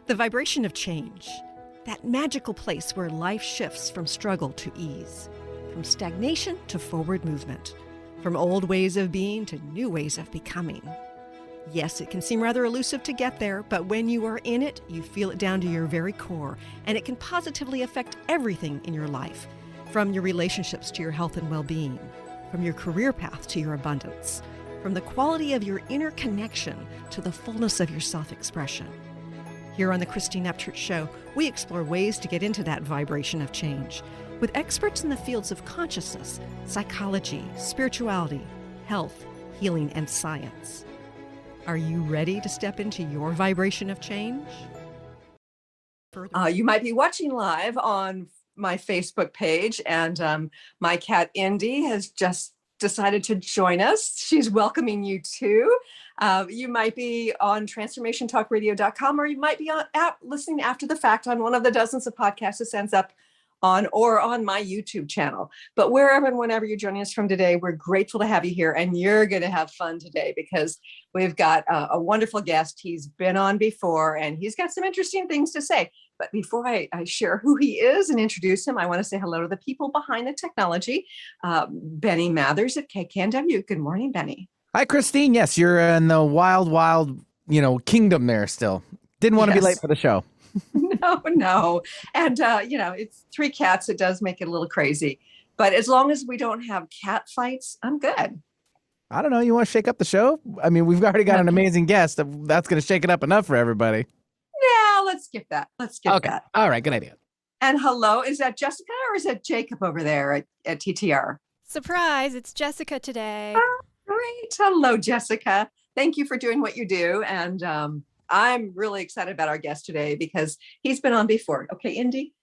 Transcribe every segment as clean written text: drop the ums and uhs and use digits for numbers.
The vibration of change, that magical place where life shifts from struggle to ease, from stagnation to forward movement, from old ways of being to new ways of becoming. Yes, it can seem rather elusive to get there, but when you are in it, you feel it down to your very core, and it can positively affect everything in your life, from your relationships to your health and well-being, from your career path to your abundance, from the quality of your inner connection to the fullness of your self-expression. Here on the Christine Upchurch Show, we explore ways to get into that vibration of change with experts in the fields of consciousness, psychology, spirituality, health, healing, and science. Are you ready to step into your vibration of change? You might be watching live on my Facebook page, and my cat Indy has just decided to join us. She's welcoming you too. You might be on transformationtalkradio.com, or you might be listening after the fact on one of the dozens of podcasts that sends up on my YouTube channel. But wherever and whenever you're joining us from today, we're grateful to have you here, and you're going to have fun today because we've got a wonderful guest. He's been on before, and he's got some interesting things to say. But before I share who he is and introduce him, I want to say hello to the people behind the technology. Benny Mathers at KKNW. Good morning, Benny. Hi, Christine. Yes, you're in the wild, kingdom there still. Didn't want to be late for the show. No. And, it's 3 cats. It does make it a little crazy. But as long as we don't have cat fights, I'm good. I don't know. You want to shake up the show? I mean, we've already got an amazing guest. That's going to shake it up enough for everybody. Yeah, let's skip that. Okay. All right. Good idea. And hello, is that Jessica or is that Jacob over there at TTR? Surprise, it's Jessica today. Oh, great. Hello, Jessica. Thank you for doing what you do. And I'm really excited about our guest today because he's been on before. Okay, Indy,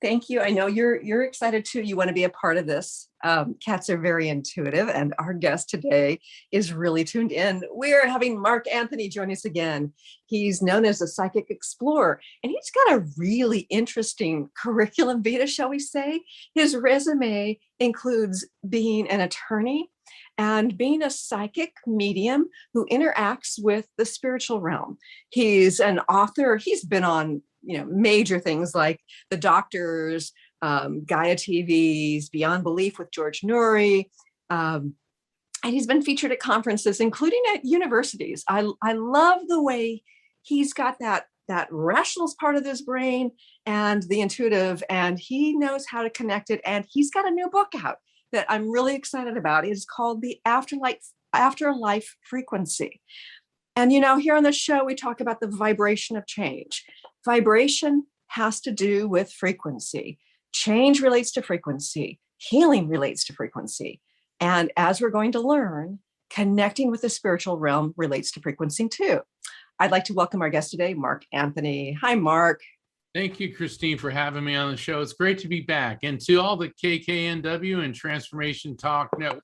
thank you. I know you're excited too. You want to be a part of this. Cats are very intuitive, and our guest today is really tuned in. We're having Mark Anthony join us again. He's known as a psychic explorer, and he's got a really interesting curriculum vitae, shall we say. His resume includes being an attorney and being a psychic medium who interacts with the spiritual realm. He's an author. He's been on major things like The Doctors, Gaia TV's Beyond Belief with George Noory. And he's been featured at conferences, including at universities. I love the way he's got that rationalist part of his brain and the intuitive, and he knows how to connect it. And he's got a new book out that I'm really excited about. It's called The Afterlife Frequency. And, here on the show, we talk about the vibration of change. Vibration has to do with frequency. Change relates to frequency. Healing relates to frequency. And as we're going to learn, connecting with the spiritual realm relates to frequency too. I'd like to welcome our guest today, Mark Anthony. Hi, Mark. Thank you, Christine, for having me on the show. It's great to be back. And to all the KKNW and Transformation Talk Network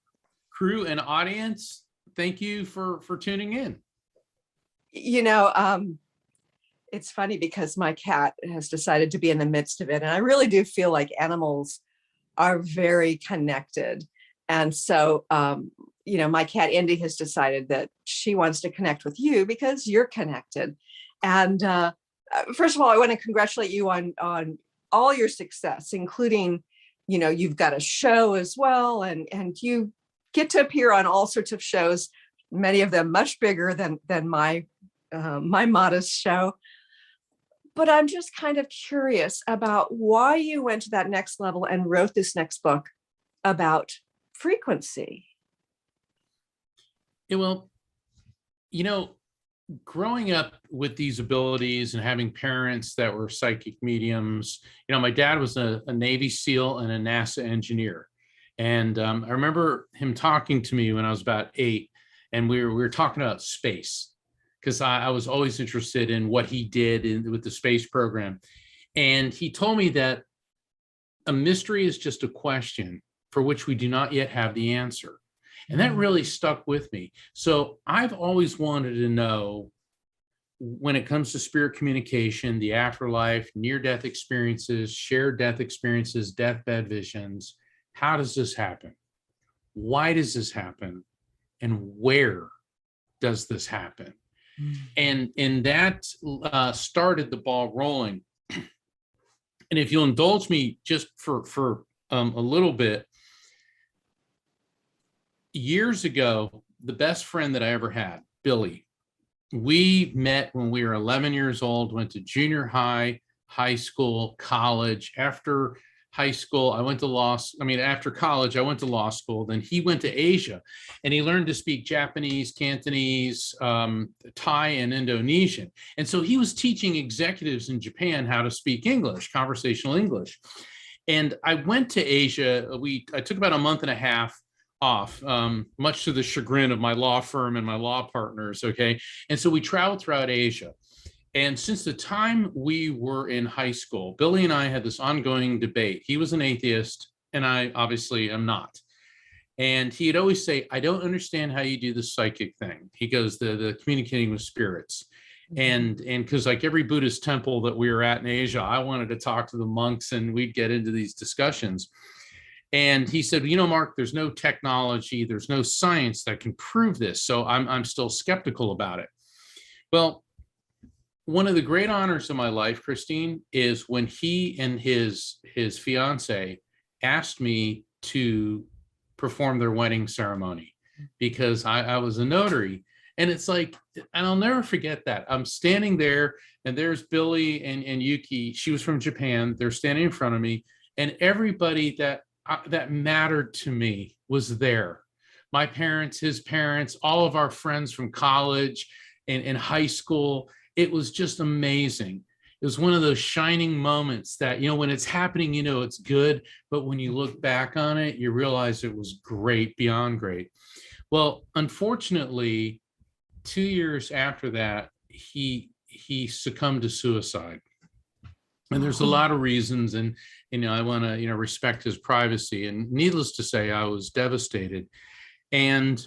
crew and audience, thank you for tuning in. It's funny because my cat has decided to be in the midst of it. And I really do feel like animals are very connected. And so, my cat Indy has decided that she wants to connect with you because you're connected. And first of all, I want to congratulate you on all your success, including, you've got a show as well. And you get to appear on all sorts of shows, many of them much bigger than my modest show. But I'm just kind of curious about why you went to that next level and wrote this next book about frequency. Yeah, well, growing up with these abilities and having parents that were psychic mediums, my dad was a Navy SEAL and a NASA engineer. And I remember him talking to me when I was about 8, and we were talking about space, because I was always interested in what he did with the space program. And he told me that a mystery is just a question for which we do not yet have the answer. And that really stuck with me. So I've always wanted to know, when it comes to spirit communication, the afterlife, near-death experiences, shared death experiences, deathbed visions, how does this happen? Why does this happen? And where does this happen? And that started the ball rolling. And if you'll indulge me just for a little bit, years ago, the best friend that I ever had, Billy, we met when we were 11 years old, went to junior high, high school, college. After high school, I went to after college, I went to law school. Then he went to Asia and he learned to speak Japanese, Cantonese, Thai, and Indonesian. And so he was teaching executives in Japan how to speak English, conversational English. And I went to Asia. I took about a month and a half off, much to the chagrin of my law firm and my law partners. Okay. And so we traveled throughout Asia. And since the time we were in high school, Billy and I had this ongoing debate. He was an atheist and I obviously am not. And he'd always say, I don't understand how you do the psychic thing. He goes, the communicating with spirits. And because like every Buddhist temple that we were at in Asia, I wanted to talk to the monks and we'd get into these discussions. And he said, Mark, there's no technology, there's no science that can prove this. So I'm still skeptical about it. Well, one of the great honors of my life, Christine, is when he and his fiance asked me to perform their wedding ceremony because I was a notary. And it's like, and I'll never forget that. I'm standing there and there's Billy and Yuki. She was from Japan. They're standing in front of me and everybody that mattered to me was there. My parents, his parents, all of our friends from college and high school. It was just amazing. It was one of those shining moments that, when it's happening, it's good. But when you look back on it, you realize it was great, beyond great. Well, unfortunately, 2 years after that, he succumbed to suicide. And there's a lot of reasons. And, I want to, respect his privacy. And needless to say, I was devastated. And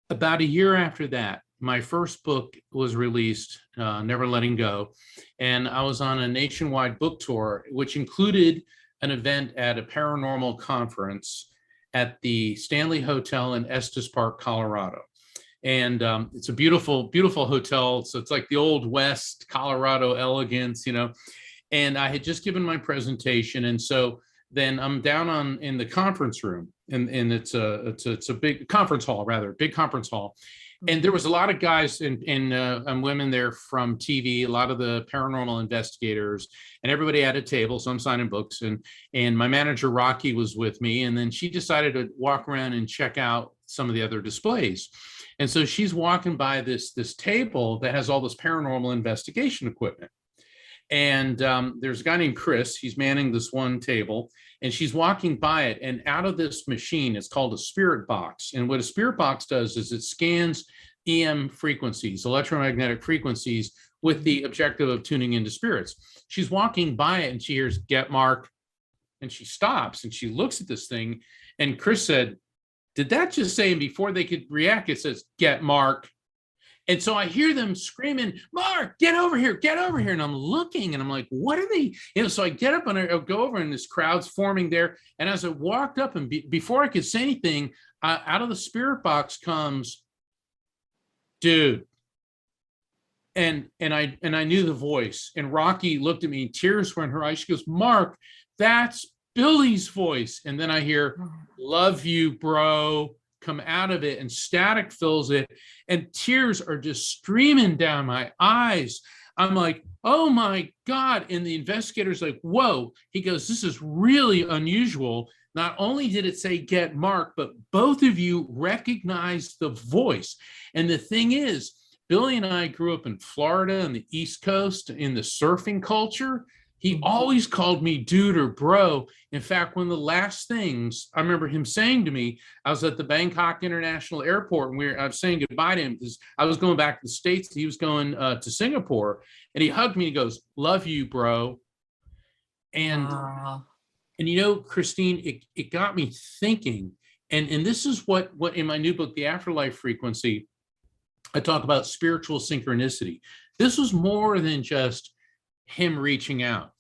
about a year after that, my first book was released, Never Letting Go. And I was on a nationwide book tour, which included an event at a paranormal conference at the Stanley Hotel in Estes Park, Colorado. And it's a beautiful, beautiful hotel. So it's like the old West Colorado elegance, And I had just given my presentation. And so then I'm down in the conference room, and it's a big conference hall, big conference hall. And there was a lot of guys and women there from TV, a lot of the paranormal investigators, and everybody at a table. So I'm signing books, and my manager Rocky was with me. And then she decided to walk around and check out some of the other displays. And so she's walking by this table that has all this paranormal investigation equipment. And there's a guy named Chris. He's manning this one table, and she's walking by it. And out of this machine, it's called a spirit box. And what a spirit box does is it scans EM frequencies, electromagnetic frequencies, with the objective of tuning into spirits. She's walking by it and she hears, "Get Mark." And she stops and she looks at this thing. And Chris said, "Did that just say?" And before they could react, it says, "Get Mark." And so I hear them screaming, "Mark, get over here, get over here." And I'm looking and I'm like, what are they? So I get up and I go over and this crowd's forming there. And as I walked up and before I could say anything, out of the spirit box comes, "Dude." And I knew the voice. And Rocky looked at me, tears were in her eyes. She goes, "Mark, that's Billy's voice." And then I hear, "Love you, bro," come out of it, and static fills it, and tears are just streaming down my eyes. I'm like, "Oh my God." And the investigator's like, "Whoa." He goes, "This is really unusual. Not only did it say 'Get Mark,' but both of you recognized the voice." And the thing is, Billy and I grew up in Florida on the East Coast in the surfing culture. He always called me dude or bro. In fact, one of the last things I remember him saying to me, I was at the Bangkok International Airport, and I was saying goodbye to him because I was going back to the States. He was going to Singapore, and he hugged me and he goes, "Love you, bro." And, Christine, it got me thinking. And this is what in my new book, The Afterlife Frequency, I talk about spiritual synchronicity. This was more than just him reaching out.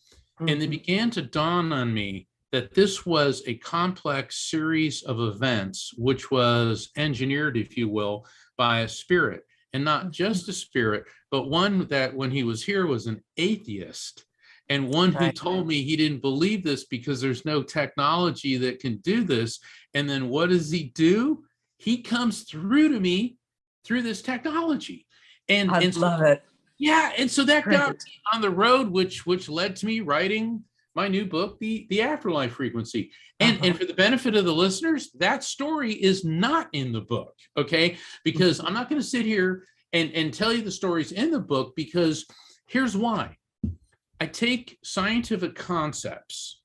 And it began to dawn on me that this was a complex series of events, which was engineered, if you will, by a spirit, and not just a spirit, but one that when he was here was an atheist, and one who told me he didn't believe this because there's no technology that can do this. And then what does he do? He comes through to me through this technology. And I love it. Yeah. And so that got Great. me on the road, which led to me writing my new book, The Afterlife Frequency. And for the benefit of the listeners, that story is not in the book. Okay. Because I'm not going to sit here and tell you the stories in the book, because here's why. I take scientific concepts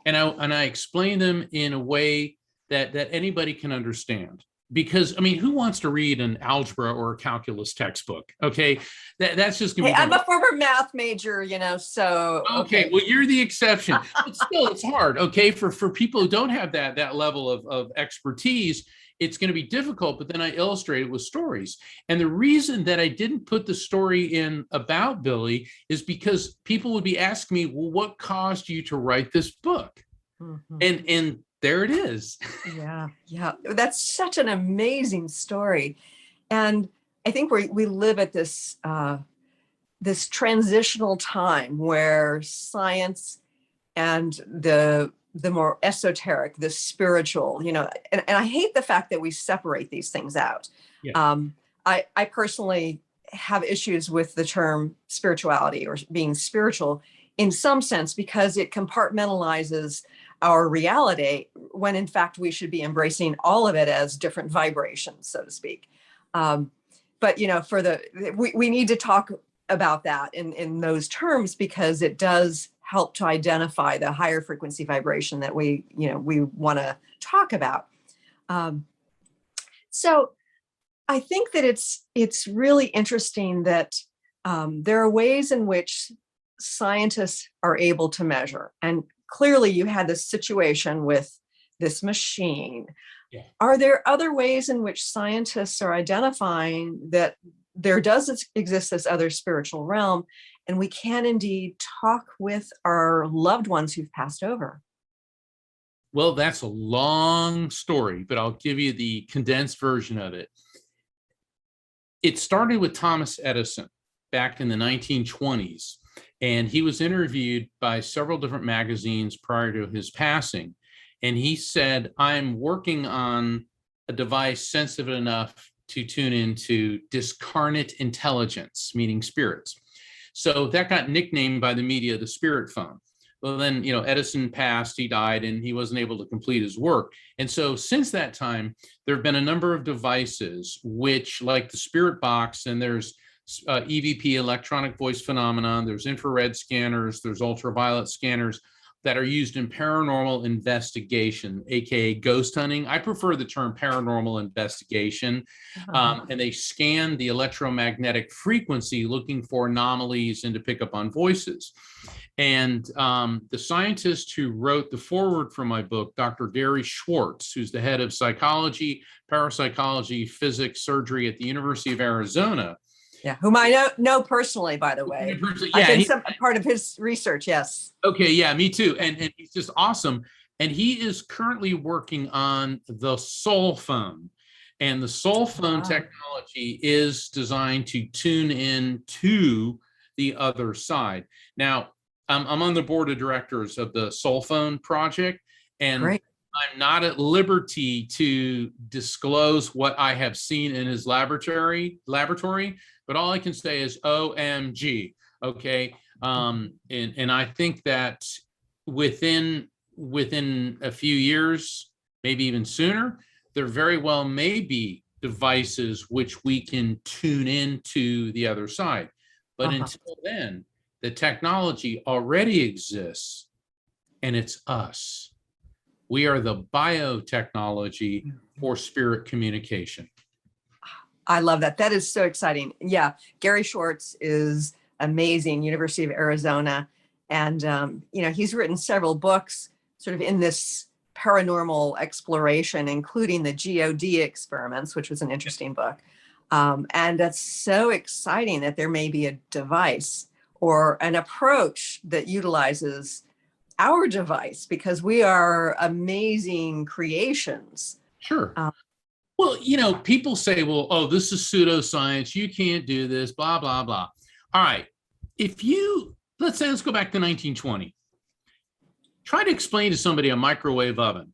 and I explain them in a way that anybody can understand. Because, I mean, who wants to read an algebra or a calculus textbook? Okay, that's just gonna Hey, be. I'm a former math major, so. Okay, well, you're the exception. But still, it's hard. Okay, for people who don't have that level of expertise, it's going to be difficult. But then I illustrate it with stories. And the reason that I didn't put the story in about Billy is because people would be asking me, well, what caused you to write this book? And there it is. Yeah. That's such an amazing story. And I think we live at this this transitional time where science and the more esoteric, the spiritual, and I hate the fact that we separate these things out. Yeah. I personally have issues with the term spirituality or being spiritual in some sense, because it compartmentalizes our reality when in fact we should be embracing all of it as different vibrations, so to speak. But we need to talk about that in those terms, because it does help to identify the higher frequency vibration that we want to talk about. So I think that it's really interesting that there are ways in which scientists are able to measure. And clearly you had this situation with this machine. Yeah. Are there other ways in which scientists are identifying that there does exist this other spiritual realm, and we can indeed talk with our loved ones who've passed over? Well, that's a long story, but I'll give you the condensed version of it. It started with Thomas Edison back in the 1920s, and he was interviewed by several different magazines prior to his passing. And he said, I'm working on a device sensitive enough to tune into discarnate intelligence, meaning spirits. So that got nicknamed by the media the spirit phone. Well, then, Edison passed, he died, and he wasn't able to complete his work. And so since that time, there have been a number of devices which, like the spirit box, and there's EVP, electronic voice phenomenon, there's infrared scanners, there's ultraviolet scanners that are used in paranormal investigation, aka ghost hunting. I prefer the term paranormal investigation. And they scan the electromagnetic frequency looking for anomalies and to pick up on voices. And the scientist who wrote the foreword for my book, Dr. Gary Schwartz, who's the head of psychology, parapsychology, physics, surgery at the University of Arizona. Yeah, whom I know personally, by the way. Yeah, I've been part of his research, yes. Okay, yeah, me too. And he's just awesome. And he is currently working on the soul phone. And the soul phone technology is designed to tune in to the other side. Now, I'm on the board of directors of the soul phone project, and Great. I'm not at liberty to disclose what I have seen in his laboratory, but all I can say is OMG. Okay. And I think that within a few years, maybe even sooner, there very well may be devices which we can tune into the other side. But until then, the technology already exists, and it's us. We are the biotechnology for spirit communication. I love that. That is so exciting. Yeah, Gary Schwartz is amazing, University of Arizona. And, he's written several books sort of in this paranormal exploration, including the GOD experiments, which was an interesting book. And that's so exciting that there may be a device or an approach that utilizes our device because we are amazing creations. Sure. Um, Well, people say, well, oh, this is pseudoscience. You can't do this, blah, blah, blah. All right. Let's go back to 1920. Try to explain to somebody a microwave oven.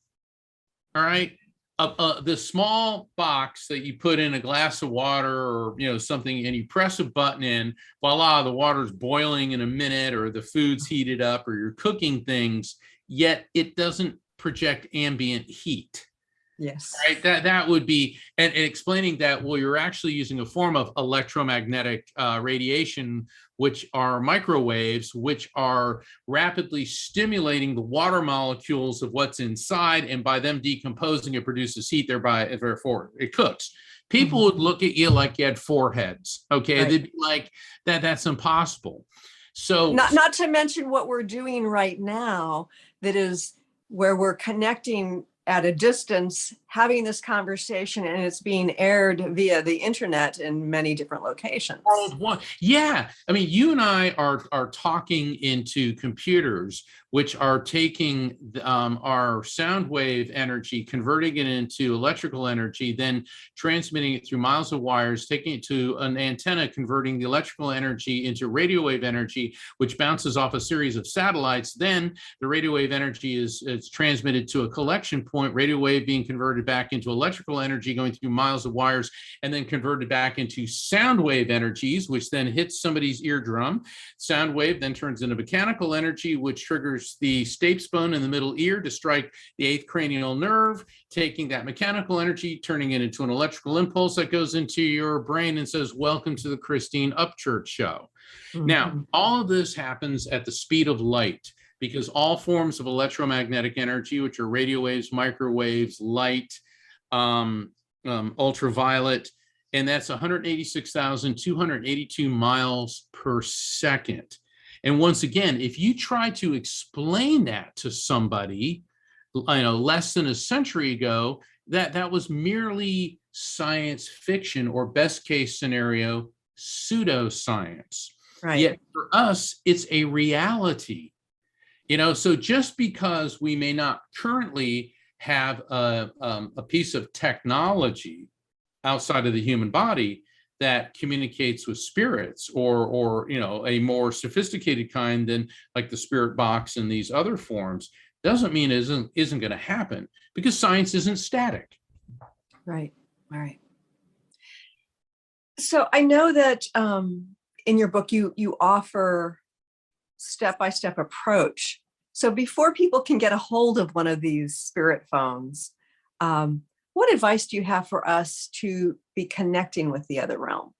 All right. The small box that you put in a glass of water or something, and you press a button in, voila, the water's boiling in a minute, or the food's heated up, or you're cooking things, yet it doesn't project ambient heat. yes. Right. That would be, and explaining that, well, you're actually using a form of electromagnetic radiation, which are microwaves, which are rapidly stimulating the water molecules of what's inside, and by them decomposing, it produces heat. Therefore, it cooks. People would look at you like you had four heads. Okay, Right. they'd be like, that's impossible. So Not to mention what we're doing right now, that is where we're connecting at a distance, having this conversation, and it's being aired via the internet in many different locations. Yeah, I mean, you and I are talking into computers, which are taking our sound wave energy, converting it into electrical energy, then transmitting it through miles of wires, taking it to an antenna, converting the electrical energy into radio wave energy, which bounces off a series of satellites. Then the radio wave energy is transmitted to a collection point, radio wave being converted back into electrical energy, going through miles of wires, and then converted back into sound wave energies, which then hits somebody's eardrum. Sound wave then turns into mechanical energy, which triggers the stapes bone in the middle ear to strike the eighth cranial nerve, taking that mechanical energy, turning it into an electrical impulse that goes into your brain and says, welcome to the Christine Upchurch Show. Now, all of this happens at the speed of light, because all forms of electromagnetic energy, which are radio waves, microwaves, light, ultraviolet, and that's 186,282 miles per second. And once again, if you try to explain that to somebody, less than a century ago, that was merely science fiction, or best case scenario, pseudoscience. Right. Yet for us, it's a reality. So just because we may not currently have a piece of technology outside of the human body that communicates with spirits, or a more sophisticated kind than like the spirit box and these other forms, doesn't mean it isn't going to happen, because science isn't static. Right. All right. So I know that in your book, you offer step-by-step approach. So before people can get a hold of one of these spirit phones, what advice do you have for us to be connecting with the other realm?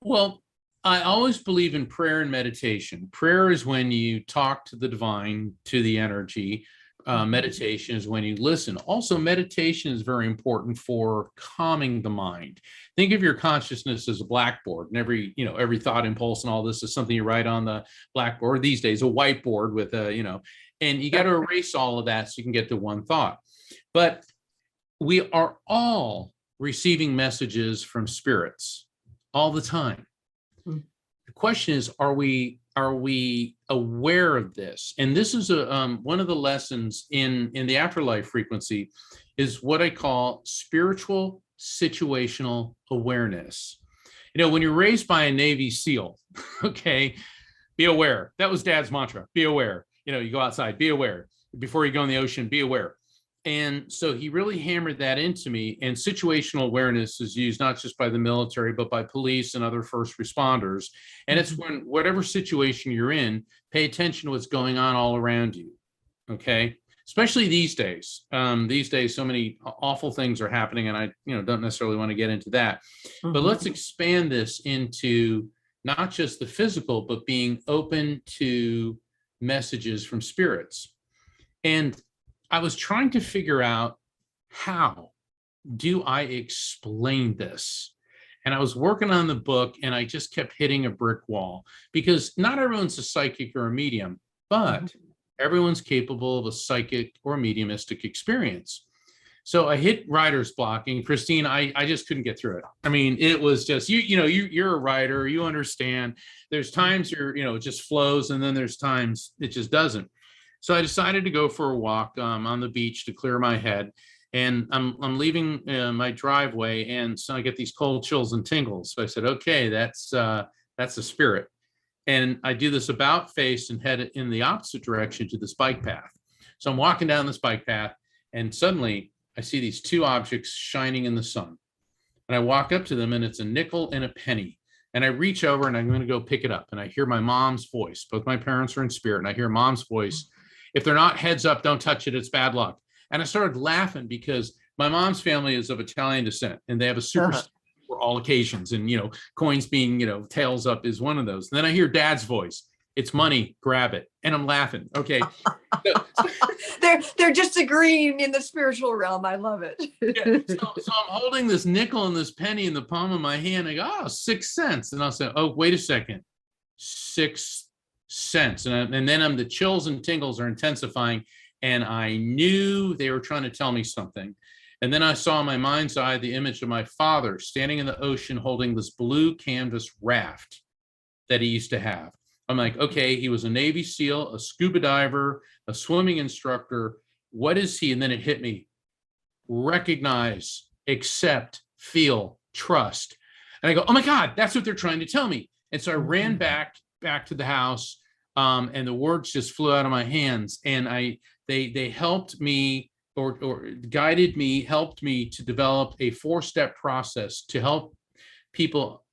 Well, I always believe in prayer and meditation. Prayer is when you talk to the divine, to the energy. Meditation is when you listen. Also, meditation is very important for calming the mind. Think of your consciousness as a blackboard, and every thought impulse and all this is something you write on the blackboard. These days, a whiteboard with and you got to erase all of that so you can get to one thought. But we are all receiving messages from spirits all the time. The question is, are we aware of this? And this is one of the lessons in the afterlife frequency, is what I call spiritual situational awareness. When you're raised by a Navy SEAL, okay, be aware. That was Dad's mantra. Be aware. You go outside, be aware. Before you go in the ocean, be aware. And so he really hammered that into me. And situational awareness is used not just by the military, but by police and other first responders. And it's when, whatever situation you're in, pay attention to what's going on all around you. Okay. Especially these days. These days, so many awful things are happening, and I don't necessarily want to get into that. But let's expand this into not just the physical, but being open to messages from spirits. And I was trying to figure out, how do I explain this? And I was working on the book, and I just kept hitting a brick wall, because not everyone's a psychic or a medium, but everyone's capable of a psychic or mediumistic experience. So I hit writer's blocking. Christine, I just couldn't get through it. I mean, it was just, you're a writer, you understand. There's times it just flows, and then there's times it just doesn't. So I decided to go for a walk on the beach to clear my head. And I'm leaving my driveway, and so I get these cold chills and tingles. So I said, okay, that's the spirit. And I do this about face and head in the opposite direction to this bike path. So I'm walking down this bike path, and suddenly I see these two objects shining in the sun. And I walk up to them, and it's a nickel and a penny. And I reach over, and I'm going to go pick it up. And I hear my mom's voice. Both my parents are in spirit, and I hear mom's voice. If they're not heads up, don't touch it. It's bad luck. And I started laughing because my mom's family is of Italian descent, and they have a superstition for all occasions. And, coins being, tails up is one of those. And then I hear dad's voice. It's money, grab it. And I'm laughing. Okay. They're just agreeing in the spiritual realm. I love it. So I'm holding this nickel and this penny in the palm of my hand. I go, 6 cents. And I'll say, oh, wait a second. 6 cents. And then the chills and tingles are intensifying. And I knew they were trying to tell me something. And then I saw in my mind's eye the image of my father standing in the ocean holding this blue canvas raft that he used to have. I'm like, okay, he was a Navy SEAL, a scuba diver, a swimming instructor. What is he? And then it hit me. Recognize, accept, feel, trust. And I go, oh my God, that's what they're trying to tell me. And so I ran back to the house, and the words just flew out of my hands. And they helped me or guided me, helped me to develop a 4-step process to help people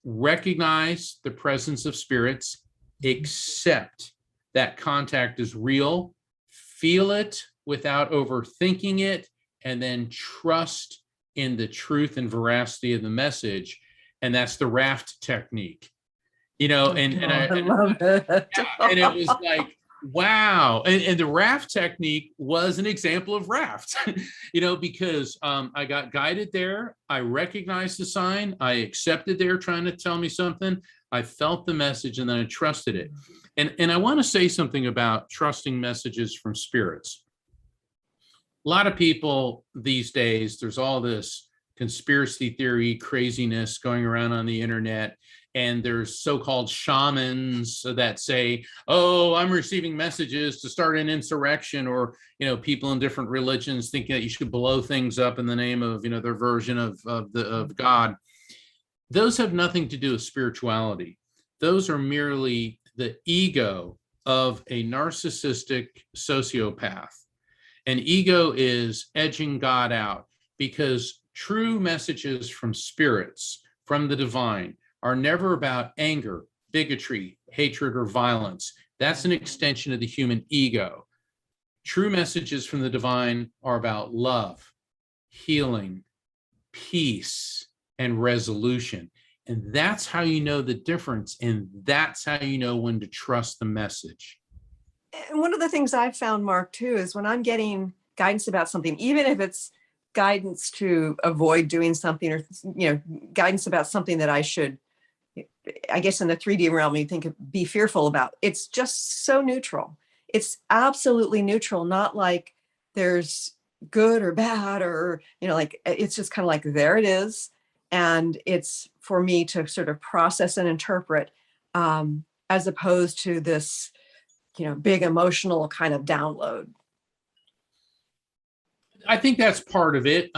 recognize the presence of spirits, accept that contact is real, feel it without overthinking it, and then trust in the truth and veracity of the message. And that's the raft technique, I love it. And it was like, wow. And the raft technique was an example of raft, because I got guided there. I recognized the sign. I accepted they're trying to tell me something. I felt the message, and then I trusted it. And I want to say something about trusting messages from spirits. A lot of people these days, there's all this conspiracy theory craziness going around on the internet. And there's so-called shamans that say, oh, I'm receiving messages to start an insurrection, or, people in different religions thinking that you should blow things up in the name of, their version of God. Those have nothing to do with spirituality. Those are merely the ego of a narcissistic sociopath. And ego is edging God out, because true messages from spirits, from the divine, are never about anger, bigotry, hatred, or violence. That's an extension of the human ego. True messages from the divine are about love, healing, peace, and resolution. And that's how you know the difference. And that's how you know when to trust the message. And one of the things I've found, Mark, too, is when I'm getting guidance about something, even if it's guidance to avoid doing something, or, guidance about something that I should, I guess in the 3D realm, you think be fearful about. It's just so neutral. It's absolutely neutral, not like there's good or bad, or, it's just kind of like, there it is. And it's for me to sort of process and interpret, as opposed to this, big emotional kind of download. I think that's part of it.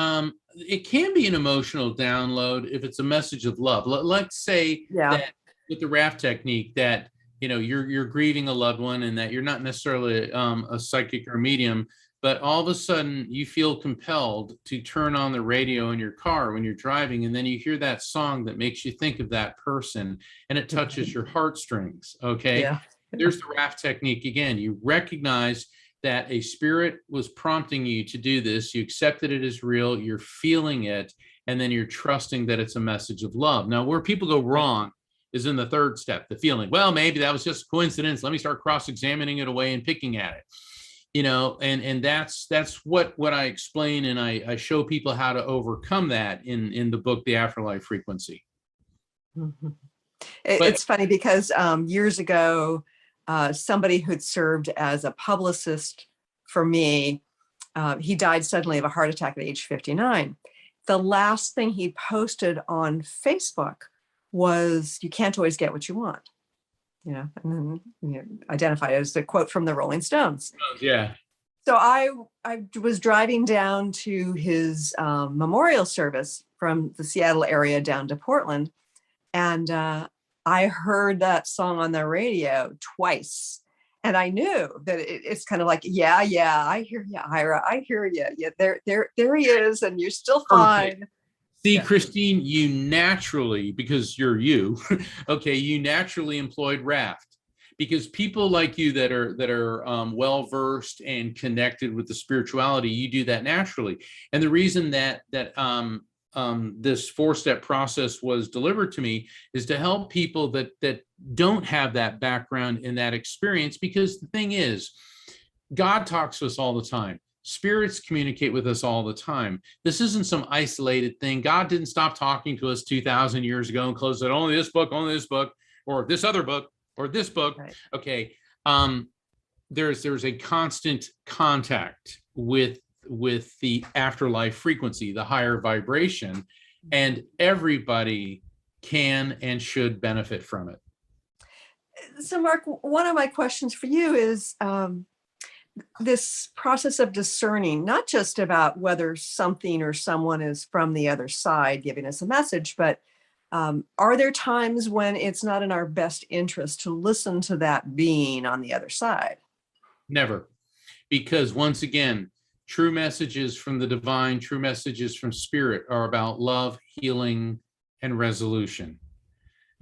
It can be an emotional download if it's a message of love. Let's say that with the raft technique, that you're grieving a loved one, and that you're not necessarily a psychic or medium, but all of a sudden you feel compelled to turn on the radio in your car when you're driving, and then you hear that song that makes you think of that person, and it touches your heartstrings. Okay, there's the raft technique again. You recognize that a spirit was prompting you to do this. You accepted it as real. You're feeling it. And then you're trusting that it's a message of love. Now, where people go wrong is in the third step, the feeling. Well, maybe that was just a coincidence. Let me start cross-examining it away and picking at it. And that's what I explain. And I show people how to overcome that in the book, The Afterlife Frequency. Mm-hmm. It's funny because years ago, somebody who'd served as a publicist for me He died suddenly of a heart attack at age 59. The last thing he posted on Facebook was, "You can't always get what you want." And then identified as a quote from the Rolling Stones. Yeah. So I was driving down to his memorial service from the Seattle area down to Portland, and I heard that song on the radio twice. And I knew that it's kind of like, yeah, I hear you, Ira. I hear you. Yeah, there he is, and you're still fine. See, Yeah. Christine, you naturally, because you're you, okay, you naturally employed Raft, because people like you that are well versed and connected with the spirituality, you do that naturally. And the reason that this 4-step process was delivered to me is to help people that don't have that background in that experience. Because the thing is, God talks to us all the time. Spirits communicate with us all the time. This isn't some isolated thing. God didn't stop talking to us 2,000 years ago and close it. Only this book, or this other book, or this book. Right. Okay. There's a constant contact with the afterlife frequency, the higher vibration, and everybody can and should benefit from it. So, Mark, one of my questions for you is this process of discerning, not just about whether something or someone is from the other side giving us a message, but are there times when it's not in our best interest to listen to that being on the other side? Never. Because once again, true messages from the divine, true messages from spirit are about love, healing, and resolution.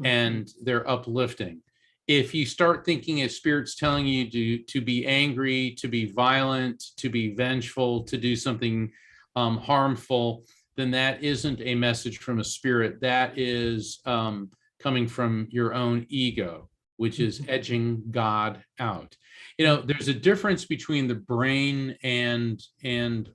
Mm-hmm. And they're uplifting. If you start thinking as spirit's telling you to be angry, to be violent, to be vengeful, to do something harmful, then that isn't a message from a spirit. That is coming from your own ego, which is edging God out. There's a difference between the brain and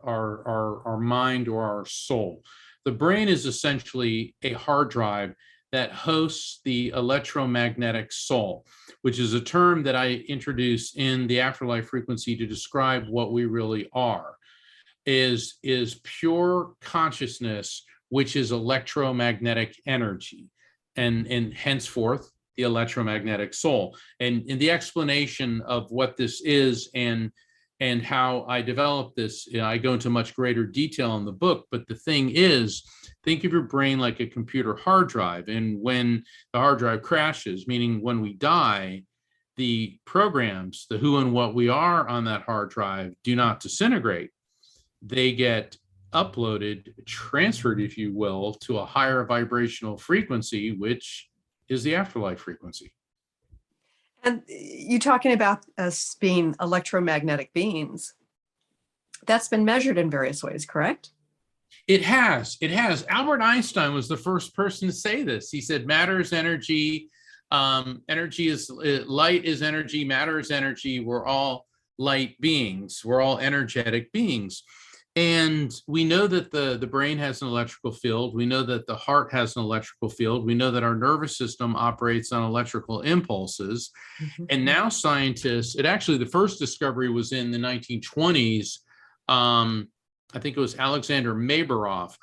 our mind or our soul. The brain is essentially a hard drive that hosts the electromagnetic soul, which is a term that I introduce in the Afterlife frequency to describe what we really are, is pure consciousness, which is electromagnetic energy, and henceforth the electromagnetic soul. And in the explanation of what this is and how I developed this, I go into much greater detail in the book. But the thing is, think of your brain like a computer hard drive. And when the hard drive crashes, meaning when we die, the programs, the who and what we are on that hard drive do not disintegrate. They get uploaded, transferred, if you will, to a higher vibrational frequency, which is the afterlife frequency. And you talking about us being electromagnetic beings, that's been measured in various ways, correct? It has. Albert Einstein was the first person to say this. He said, matter is energy. Energy is light is energy. Matter is energy. We're all light beings. We're all energetic beings. And we know that the brain has an electrical field. We know that the heart has an electrical field. We know that our nervous system operates on electrical impulses. Mm-hmm. And now scientists, the first discovery was in the 1920s. I think it was Alexander Maberov,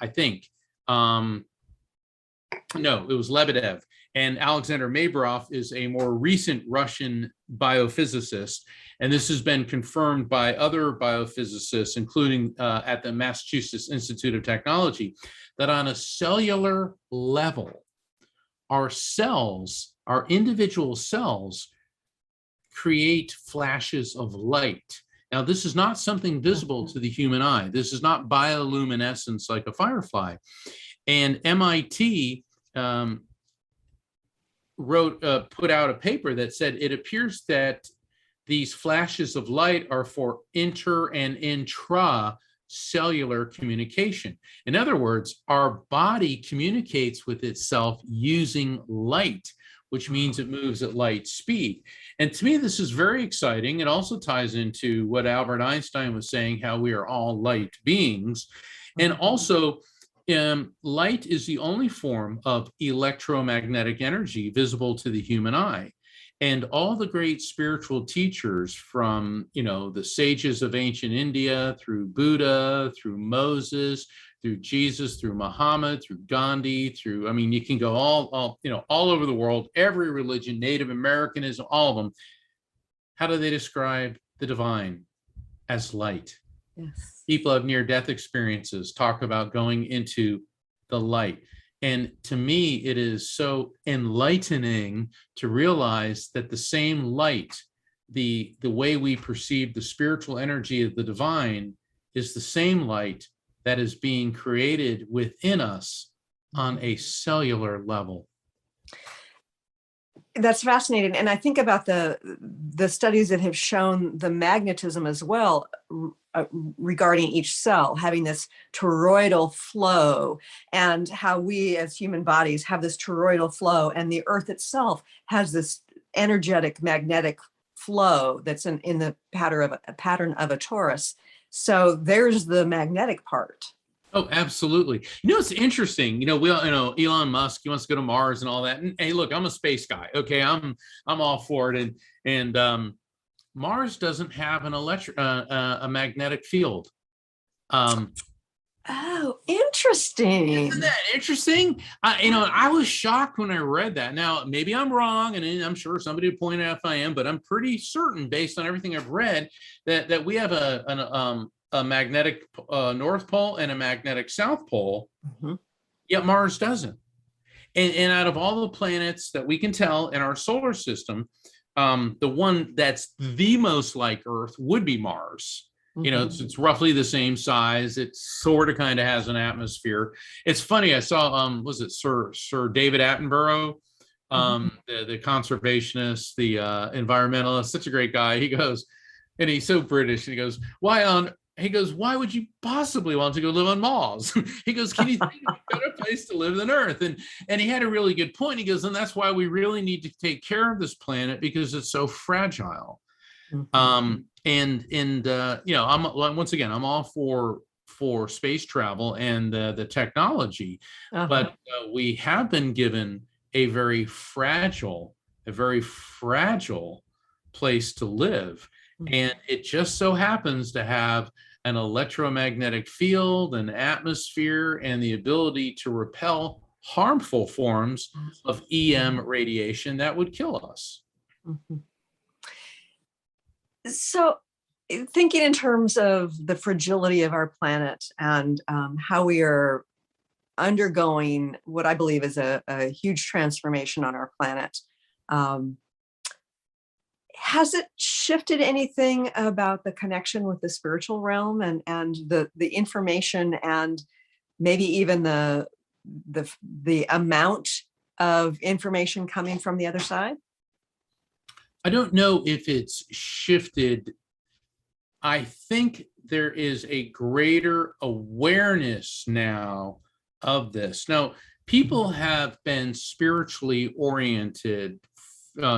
no, it was Lebedev. And Alexander Maberov is a more recent Russian biophysicist. And this has been confirmed by other biophysicists, including at the Massachusetts Institute of Technology, that on a cellular level, our cells, our individual cells, create flashes of light. Now, this is not something visible to the human eye. This is not bioluminescence like a firefly. And MIT put out a paper that said it appears that these flashes of light are for inter and intracellular communication. In other words, our body communicates with itself using light, which means it moves at light speed. And to me, this is very exciting. It also ties into what Albert Einstein was saying, how we are all light beings. And also, light is the only form of electromagnetic energy visible to the human eye. And all the great spiritual teachers from, the sages of ancient India, through Buddha, through Moses, through Jesus, through Muhammad, through Gandhi, you can go all over the world, every religion, Native Americanism, all of them. How do they describe the divine? As light. Yes. People have near-death experiences, talk about going into the light. And to me, it is so enlightening to realize that the same light, the way we perceive the spiritual energy of the divine, is the same light that is being created within us on a cellular level. That's fascinating. And I think about the studies that have shown the magnetism as well, regarding each cell having this toroidal flow, and how we as human bodies have this toroidal flow, and the earth itself has this energetic magnetic flow that's in the pattern of a torus. So there's the magnetic part. Oh, absolutely. It's interesting. We all, Elon Musk, he wants to go to Mars and all that. And hey, look, I'm a space guy. Okay, I'm all for it. And Mars doesn't have a magnetic field. Oh, interesting. Isn't that interesting? I was shocked when I read that. Now, maybe I'm wrong, and I'm sure somebody would point out if I am, but I'm pretty certain, based on everything I've read, that we have a magnetic North Pole and a magnetic South Pole, yet Mars doesn't. And out of all the planets that we can tell in our solar system, the one that's the most like Earth would be Mars. It's roughly the same size. It sort of kind of has an atmosphere. It's funny. I saw, was it Sir David Attenborough, the conservationist, the environmentalist, such a great guy. He goes, and he's so British. And he goes, why would you possibly want to go live on Mars? He goes, can you think of a better place to live than Earth? And he had a really good point. He goes, and that's why we really need to take care of this planet, because it's so fragile. I'm once again, I'm all for space travel and the technology, but we have been given a very fragile place to live. And it just so happens to have an electromagnetic field, an atmosphere, and the ability to repel harmful forms of EM radiation that would kill us. So, thinking in terms of the fragility of our planet, and how we are undergoing what I believe is a huge transformation on our planet, has it shifted anything about the connection with the spiritual realm and the information, and maybe even the amount of information coming from the other side? I don't know if it's shifted. I think there is a greater awareness now of this. Now, people have been spiritually oriented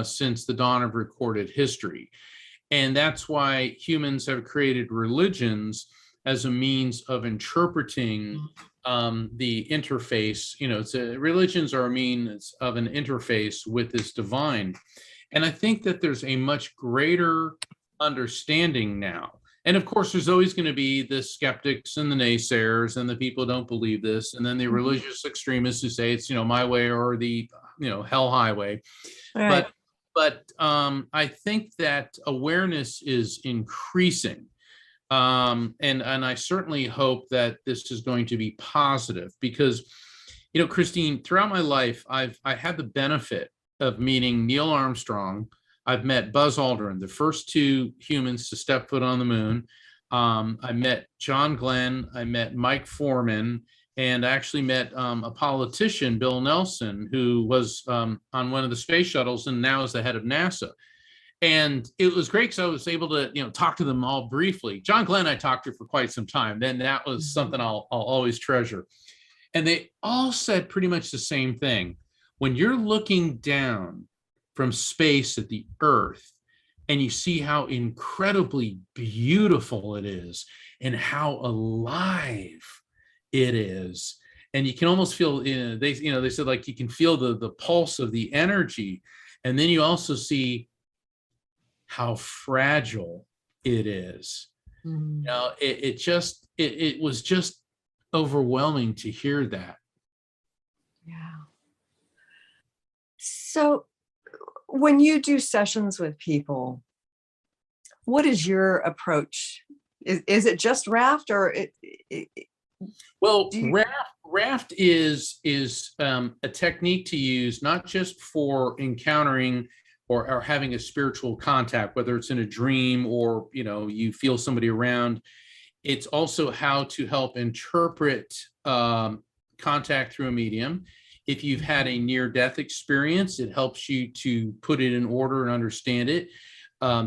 since the dawn of recorded history. And that's why humans have created religions as a means of interpreting the interface. Religions are a means of an interface with this divine. And I think that there's a much greater understanding now. And of course, there's always going to be the skeptics and the naysayers and the people who don't believe this, and then the religious extremists who say it's my way or the hell highway. Right. But I think that awareness is increasing, and I certainly hope that this is going to be positive, because Christine, throughout my life, I had the benefit of meeting Neil Armstrong. I've met Buzz Aldrin, the first two humans to step foot on the moon. I met John Glenn. I met Mike Foreman, and I actually met a politician, Bill Nelson, who was on one of the space shuttles and now is the head of NASA. And it was great because I was able to, talk to them all briefly. John Glenn, I talked to for quite some time. Then that was something I'll always treasure. And they all said pretty much the same thing. When you're looking down from space at the Earth, and you see how incredibly beautiful it is and how alive it is, and you can almost feel, they said, like, you can feel the pulse of the energy. And then you also see how fragile it is. Mm. You know, it was just overwhelming to hear that. Yeah. So when you do sessions with people, what is your approach? Is it just raft, or Well, do you? raft is a technique to use not just for encountering or having a spiritual contact, whether it's in a dream or you feel somebody around. It's also how to help interpret contact through a medium. If you've had a near-death experience, it helps you to put it in order and understand it.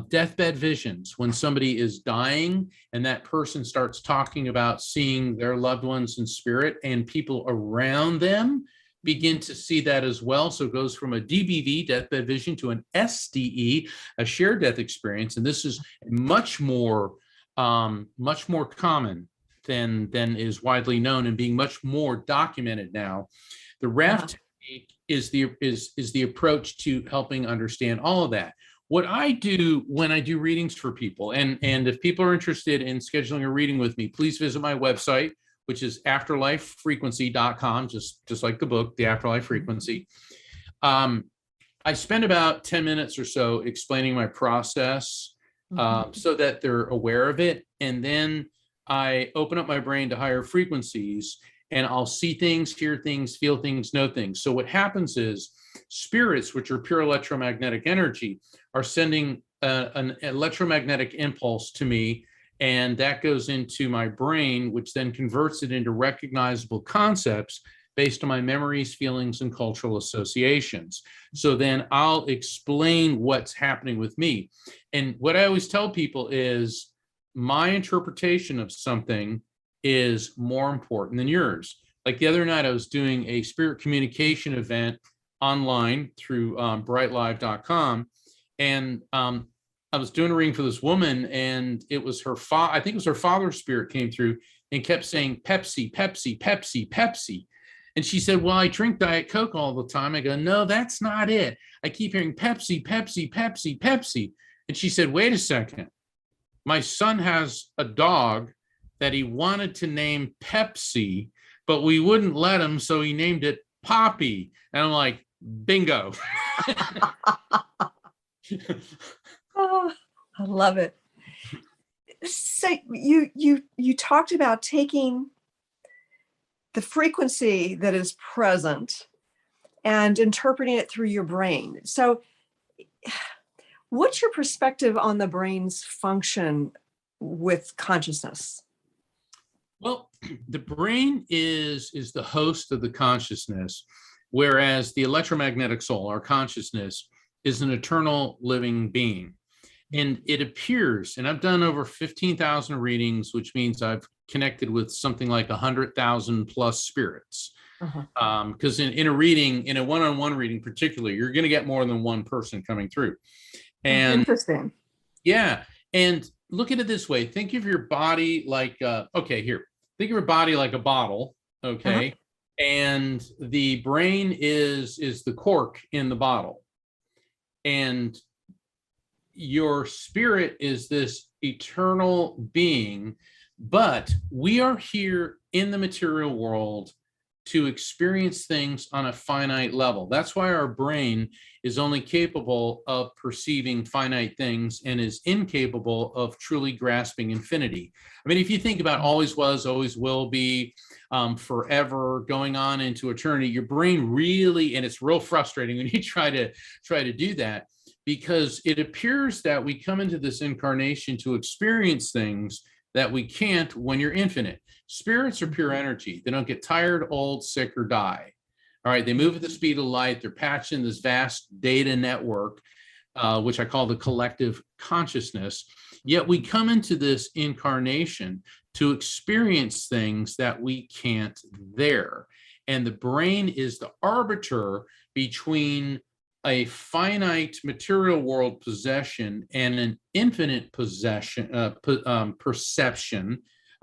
Deathbed visions, when somebody is dying and that person starts talking about seeing their loved ones in spirit, and people around them begin to see that as well. So it goes from a DBV, deathbed vision, to an SDE, a shared death experience. And this is much more common than is widely known, and being much more documented now. The raft technique is the approach to helping understand all of that. What I do when I do readings for people, and if people are interested in scheduling a reading with me, please visit my website, which is afterlifefrequency.com, just like the book, The Afterlife Frequency. I spend about 10 minutes or so explaining my process so that they're aware of it. And then I open up my brain to higher frequencies, and I'll see things, hear things, feel things, know things. So what happens is spirits, which are pure electromagnetic energy, are sending an electromagnetic impulse to me, and that goes into my brain, which then converts it into recognizable concepts based on my memories, feelings, and cultural associations. So then I'll explain what's happening with me. And what I always tell people is my interpretation of something is more important than yours. Like the other night, I was doing a spirit communication event online through brightlive.com. And I was doing a reading for this woman, and it was her I think it was her father's spirit came through and kept saying Pepsi, Pepsi, Pepsi, Pepsi. And she said, well, I drink Diet Coke all the time. I go, no, that's not it. I keep hearing Pepsi, Pepsi, Pepsi, Pepsi. And she said, wait a second. My son has a dog that he wanted to name Pepsi, but we wouldn't let him, so he named it Poppy. And I'm like, bingo. Oh, I love it. So you talked about taking the frequency that is present and interpreting it through your brain. So what's your perspective on the brain's function with consciousness? Well, the brain is the host of the consciousness, whereas the electromagnetic soul, our consciousness, is an eternal living being. And it appears, and I've done over 15,000 readings, which means I've connected with something like 100,000 plus spirits. Because in a reading, in a one-on-one reading particularly, you're going to get more than one person coming through. And interesting. Yeah. And look at it this way. Think of your body like, think of your body like a bottle. Okay. And the brain is the cork in the bottle. And your spirit is this eternal being, but we are here in the material world to experience things on a finite level. That's why our brain is only capable of perceiving finite things and is incapable of truly grasping infinity. I mean, if you think about always was, always will be, forever, going on into eternity, your brain really, and it's real frustrating when you try to do that, because it appears that we come into this incarnation to experience things that we can't when you're infinite. Spirits are pure energy. They don't get tired, old, sick, or die. All right, they move at the speed of light. They're patched in this vast data network, which I call the collective consciousness. Yet we come into this incarnation to experience things that we can't there. And the brain is the arbiter between a finite material world possession and an infinite perception, a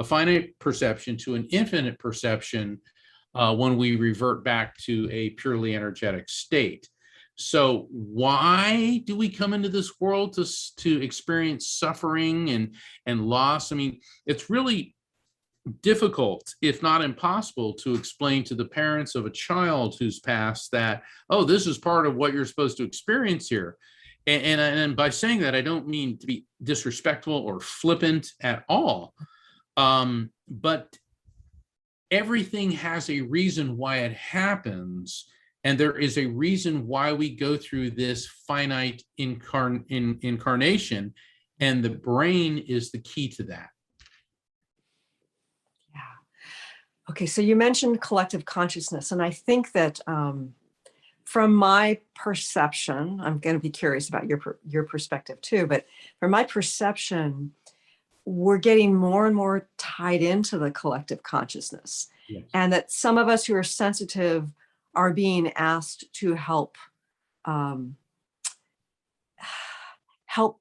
finite perception to an infinite perception when we revert back to a purely energetic state. So why do we come into this world to experience suffering and loss? I mean, it's really difficult, if not impossible, to explain to the parents of a child who's passed that, oh, this is part of what you're supposed to experience here. And by saying that, I don't mean to be disrespectful or flippant at all. But everything has a reason why it happens. And there is a reason why we go through this finite incarnation. And the brain is the key to that. Yeah. Okay, so you mentioned collective consciousness. And I think that from my perception, I'm going to be curious about your perspective too, but from my perception, we're getting more and more tied into the collective consciousness. Yes. And that some of us who are sensitive are being asked to help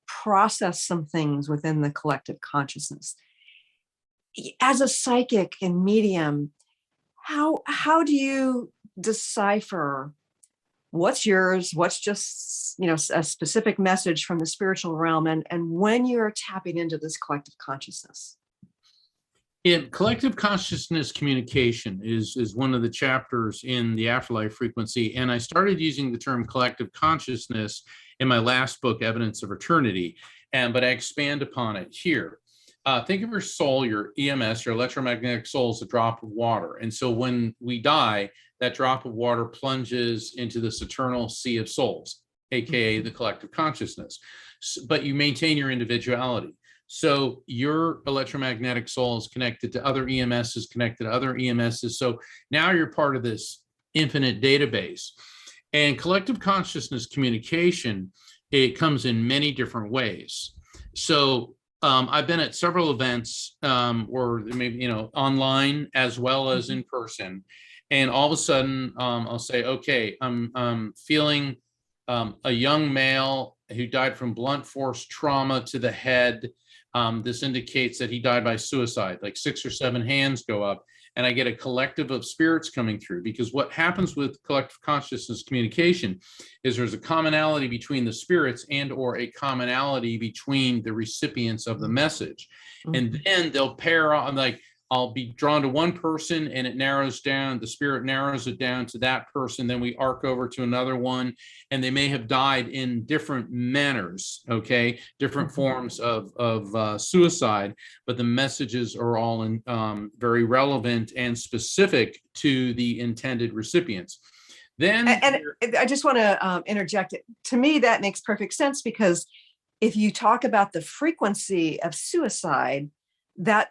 process some things within the collective consciousness. As a psychic and medium, how do you decipher what's yours, what's just, a specific message from the spiritual realm, and when you're tapping into this collective consciousness? Collective consciousness communication is one of the chapters in the Afterlife frequency. And I started using the term collective consciousness in my last book, Evidence of Eternity, but I expand upon it here. Think of your soul, your EMS, your electromagnetic soul, as a drop of water. And so when we die, that drop of water plunges into this eternal sea of souls, aka the collective consciousness. But you maintain your individuality. So your electromagnetic soul is connected to other EMSs, connected to other EMSs. So now you're part of this infinite database. And collective consciousness communication, it comes in many different ways. So I've been at several events, or maybe, online as well as in person. And all of a sudden, I'll say, okay, I'm feeling a young male who died from blunt force trauma to the head. This indicates that he died by suicide. Like 6 or 7 hands go up, and I get a collective of spirits coming through. Because what happens with collective consciousness communication is there's a commonality between the spirits and or a commonality between the recipients of the message. Mm-hmm. And then they'll pair on, like, I'll be drawn to one person and it narrows down, the spirit narrows it down to that person. Then we arc over to another one, and they may have died in different manners, okay? Different forms of suicide, but the messages are all very relevant and specific to the intended recipients. Then, and I just want to interject it. To me, that makes perfect sense, because if you talk about the frequency of suicide, that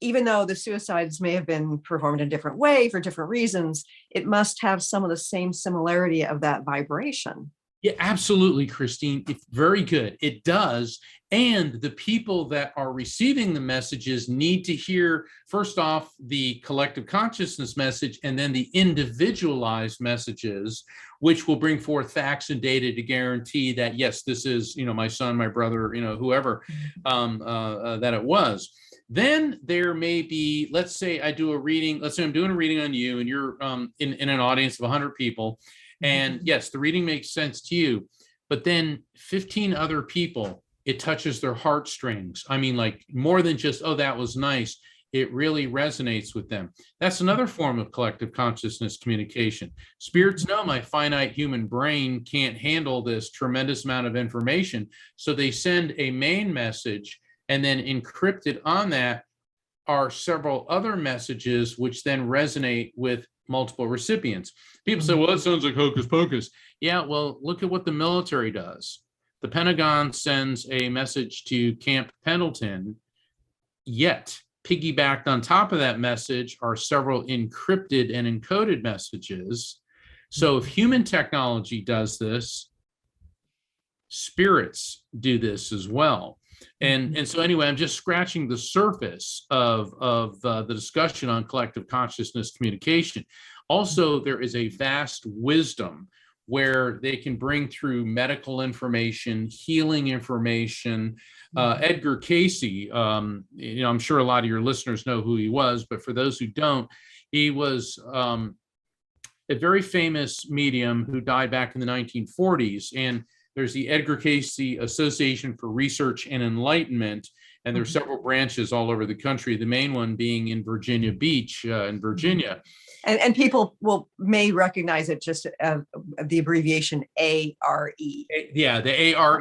even though the suicides may have been performed in a different way for different reasons, it must have some of the same similarity of that vibration. Yeah, absolutely, Christine. It's very good. It does. And the people that are receiving the messages need to hear, first off, the collective consciousness message, and then the individualized messages, which will bring forth facts and data to guarantee that, yes, this is, my son, my brother, whoever that it was. Then there may be, let's say I do a reading, let's say I'm doing a reading on you, and you're in an audience of 100 people. And yes, the reading makes sense to you, but then 15 other people, it touches their heartstrings. I mean, like, more than just, oh, that was nice. It really resonates with them. That's another form of collective consciousness communication. Spirits know my finite human brain can't handle this tremendous amount of information. So they send a main message, and then encrypted on that are several other messages, which then resonate with multiple recipients. People say, well, that sounds like hocus pocus. Yeah, well, look at what the military does. The Pentagon sends a message to Camp Pendleton, yet piggybacked on top of that message are several encrypted and encoded messages. So if human technology does this, spirits do this as well. And so anyway, I'm just scratching the surface of the discussion on collective consciousness communication. Also, there is a vast wisdom where they can bring through medical information, healing information. Edgar Casey, I'm sure a lot of your listeners know who he was, but for those who don't, he was a very famous medium who died back in the 1940s. And there's the Edgar Cayce Association for Research and Enlightenment. And there's several branches all over the country, the main one being in Virginia Beach, in Virginia. And people may recognize it just the abbreviation ARE. Yeah, the ARE.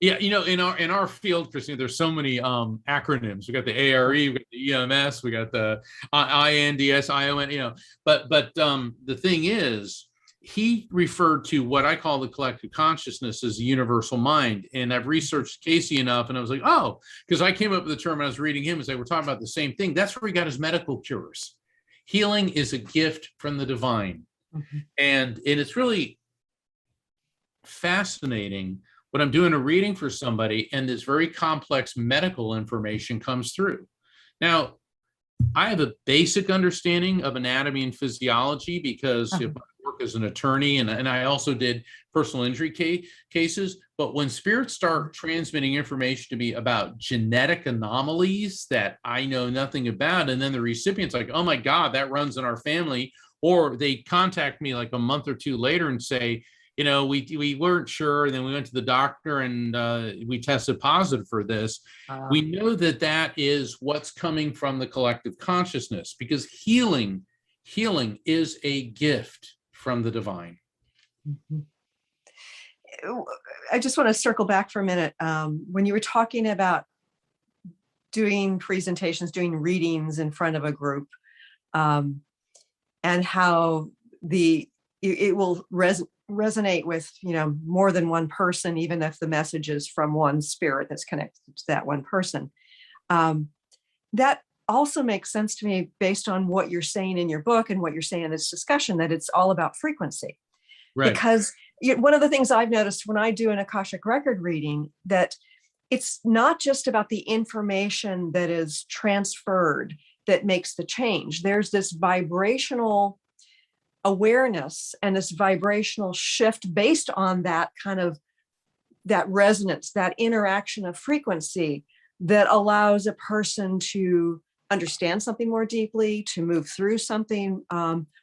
Yeah, in our field, Christine, there's so many acronyms. We got the ARE, we got the EMS, we got the INDS, ION. But the thing is, he referred to what I call the collective consciousness as the universal mind. And I've researched Cayce enough, and I was like, oh, because I came up with the term and I was reading him as they were talking about the same thing. That's where he got his medical cures. Healing is a gift from the divine. Mm-hmm. And it's really fascinating when I'm doing a reading for somebody and this very complex medical information comes through. Now, I have a basic understanding of anatomy and physiology because I work as an attorney and I also did personal injury cases. But when spirits start transmitting information to me about genetic anomalies that I know nothing about, and then the recipient's like, oh my God, that runs in our family, or they contact me like a month or two later and say, we weren't sure. And then we went to the doctor and we tested positive for this. We know that is what's coming from the collective consciousness, because healing is a gift from the divine. Mm-hmm. I just want to circle back for a minute. When you were talking about doing presentations, doing readings in front of a group, and how it will resonate with more than one person, even if the message is from one spirit that's connected to that one person. That also makes sense to me based on what you're saying in your book and what you're saying in this discussion, that it's all about frequency. Right. Because one of the things I've noticed when I do an Akashic record reading, that it's not just about the information that is transferred that makes the change. There's this vibrational awareness and this vibrational shift based on that kind of that resonance, that interaction of frequency that allows a person to understand something more deeply, to move through something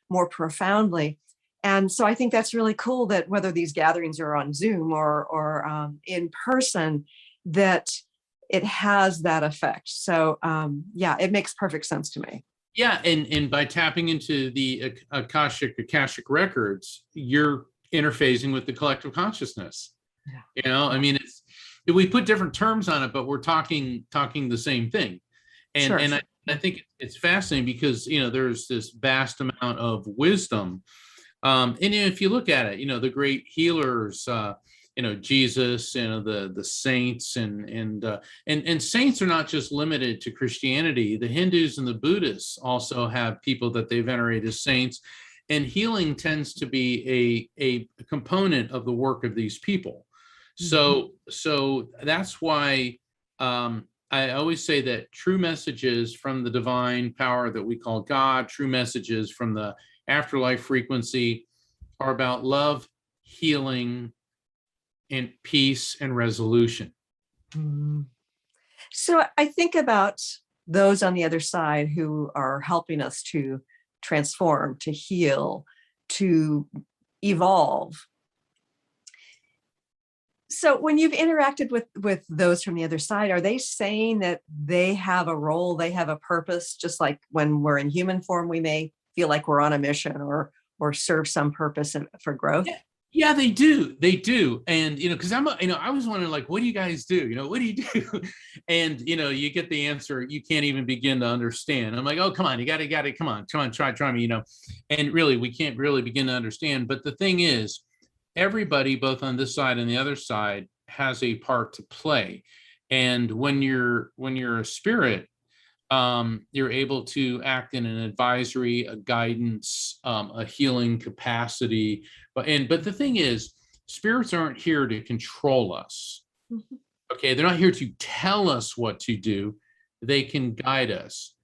more profoundly. And so I think that's really cool that whether these gatherings are on Zoom or in person, that it has that effect. So it makes perfect sense to me. Yeah, and by tapping into the Akashic records, you're interfacing with the collective consciousness. Yeah. I mean, we put different terms on it, but we're talking the same thing. And sure. And I think it's fascinating because there's this vast amount of wisdom. And if you look at it, the great healers, Jesus, the saints, and saints are not just limited to Christianity. The Hindus and the Buddhists also have people that they venerate as saints, and healing tends to be a component of the work of these people. Mm-hmm. So that's why I always say that true messages from the divine power that we call God, true messages from the afterlife frequency, are about love, healing, and peace and resolution. So I think about those on the other side who are helping us to transform, to heal, to evolve. So when you've interacted with those from the other side, are they saying that they have a role, they have a purpose, just like when we're in human form, we may feel like we're on a mission or serve some purpose for growth? Yeah, they do. And, because I was wondering, like, what do you guys do? What do you do? And, you get the answer, you can't even begin to understand. I'm like, oh, come on, you got to, come on, try me, and really, we can't really begin to understand. But the thing is, everybody, both on this side and the other side, has a part to play. And when you're a spirit, you're able to act in an advisory, a guidance, a healing capacity. But the thing is, spirits aren't here to control us. Mm-hmm. Okay, they're not here to tell us what to do. They can guide us.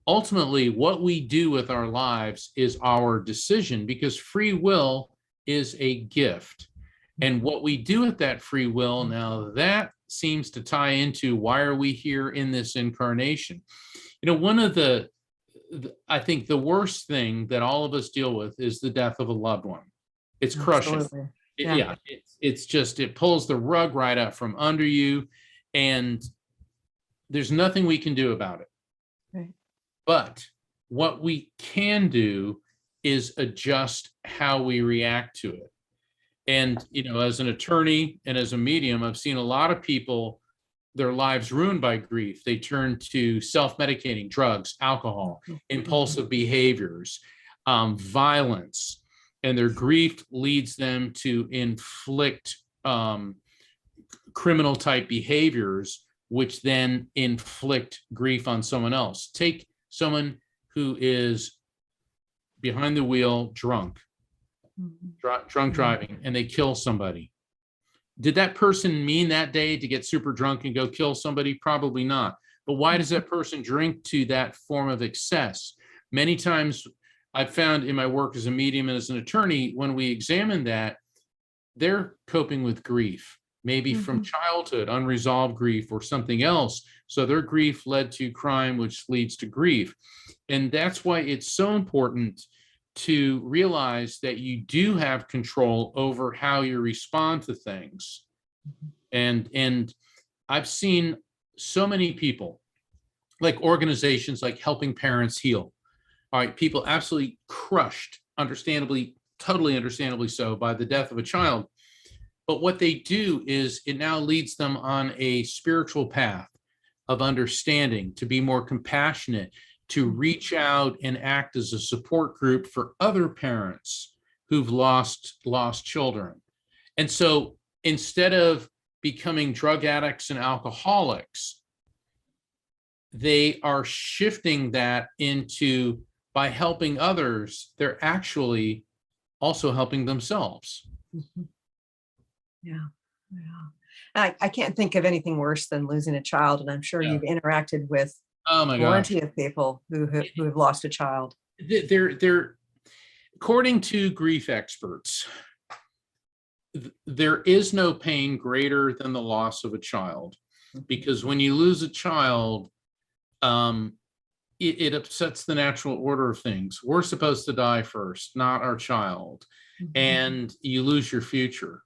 Ultimately, what we do with our lives is our decision, because free will is a gift. And what we do with that free will, now that seems to tie into why are we here in this incarnation. One of the I think the worst thing that all of us deal with is the death of a loved one. It's crushing. Absolutely. Yeah, it's just, it pulls the rug right out from under you, and there's nothing we can do about it. Right. But what we can do is adjust how we react to it. And, as an attorney and as a medium, I've seen a lot of people, their lives ruined by grief. They turn to self-medicating, drugs, alcohol, impulsive behaviors, violence, and their grief leads them to inflict criminal type behaviors, which then inflict grief on someone else. Take someone who is behind the wheel, drunk driving, and they kill somebody. Did that person mean that day to get super drunk and go kill somebody? Probably not. But why does that person drink to that form of excess? Many times I've found in my work as a medium and as an attorney, when we examine that, they're coping with grief, maybe from childhood, unresolved grief or something else. So their grief led to crime, which leads to grief. And that's why it's so important to realize that you do have control over how you respond to things. And I've seen so many people, like organizations like Helping Parents Heal. All right, people absolutely crushed, understandably, totally understandably so, by the death of a child. But what they do is it now leads them on a spiritual path of understanding, to be more compassionate, to reach out and act as a support group for other parents who've lost children. And so instead of becoming drug addicts and alcoholics, they are shifting that into, by helping others, they're actually also helping themselves. Yeah. I can't think of anything worse than losing a child, and I'm sure you've interacted with plenty of people who have lost a child. They're according to grief experts, there is no pain greater than the loss of a child, because when you lose a child, it upsets the natural order of things. We're supposed to die first, not our child, and you lose your future.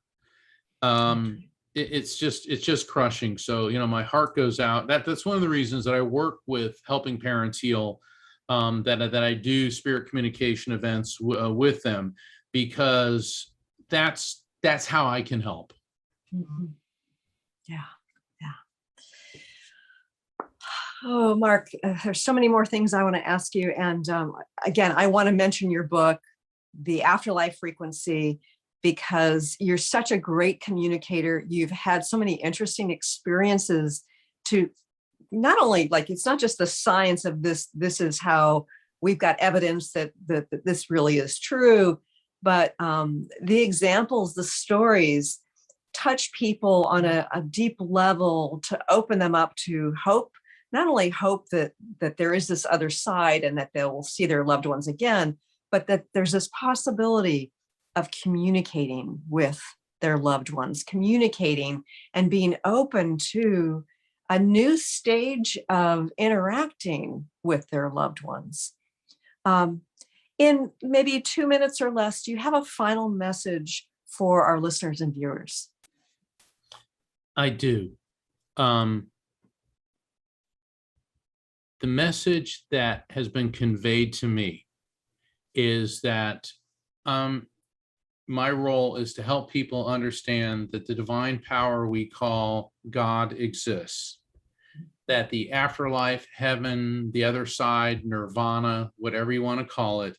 It's just crushing. So, my heart goes out. That's one of the reasons that I work with Helping Parents Heal, that I do spirit communication events with them, because that's how I can help. Yeah. Oh, Mark, there's so many more things I want to ask you. And again, I want to mention your book, The Afterlife Frequency, because you're such a great communicator. You've had so many interesting experiences to not only, like, it's not just the science of this is how we've got evidence that this really is true, but the examples, the stories touch people on a deep level to open them up to hope, not only hope that there is this other side and that they'll see their loved ones again, but that there's this possibility of communicating with their loved ones, communicating and being open to a new stage of interacting with their loved ones. In maybe 2 minutes or less, do you have a final message for our listeners and viewers? I do. The message that has been conveyed to me is that my role is to help people understand that the divine power we call God exists, that the afterlife, heaven, the other side, nirvana, whatever you want to call it,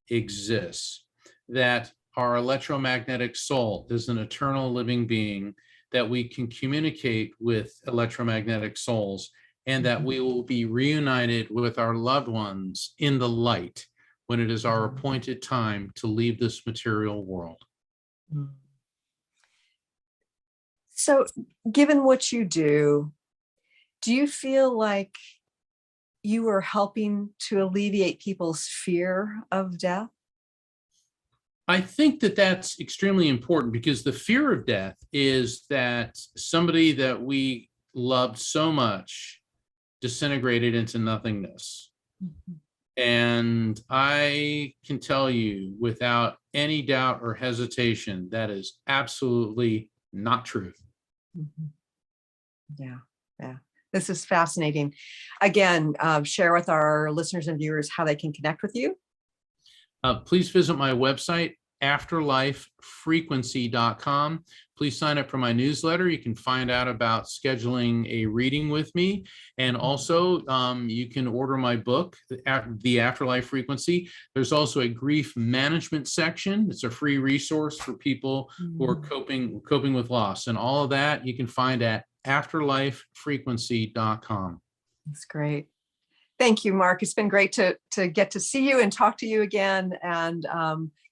exists, that our electromagnetic soul is an eternal living being, that we can communicate with electromagnetic souls, and that we will be reunited with our loved ones in the light when it is our appointed time to leave this material world. So, given what you do you feel like you are helping to alleviate people's fear of death? I think that that's extremely important, because the fear of death is that somebody that we loved so much disintegrated into nothingness. And I can tell you without any doubt or hesitation, that is absolutely not true. Mhm. Yeah, yeah. This is fascinating. Again, share with our listeners and viewers how they can connect with you. Please visit my website, afterlifefrequency.com. Please sign up for my newsletter. You can find out about scheduling a reading with me. And also, you can order my book, The Afterlife Frequency. There's also a grief management section. It's a free resource for people who are coping with loss. And all of that you can find at afterlifefrequency.com. That's great. Thank you, Mark. It's been great to get to see you and talk to you again. And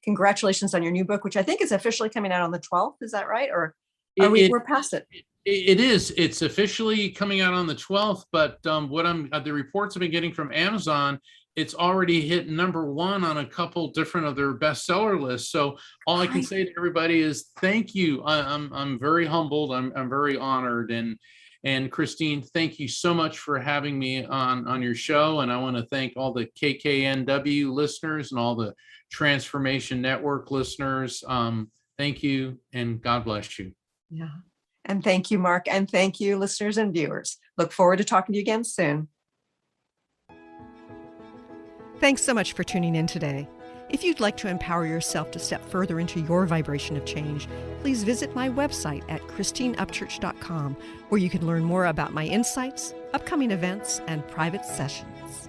congratulations on your new book, which I think is officially coming out on the 12th. Is that right? Or we're past it? It is. It's officially coming out on the 12th, but the reports I've been getting from Amazon, it's already hit #1 on a couple different of their bestseller lists. So all I can say to everybody is thank you. I'm very humbled. I'm very honored. And Christine, thank you so much for having me on your show. And I want to thank all the KKNW listeners and all the Transformation Network listeners. Thank you, and God bless you. Yeah. And thank you, Mark. And thank you, listeners and viewers. Look forward to talking to you again soon. Thanks so much for tuning in today. If you'd like to empower yourself to step further into your vibration of change, please visit my website at christineupchurch.com, where you can learn more about my insights, upcoming events, and private sessions.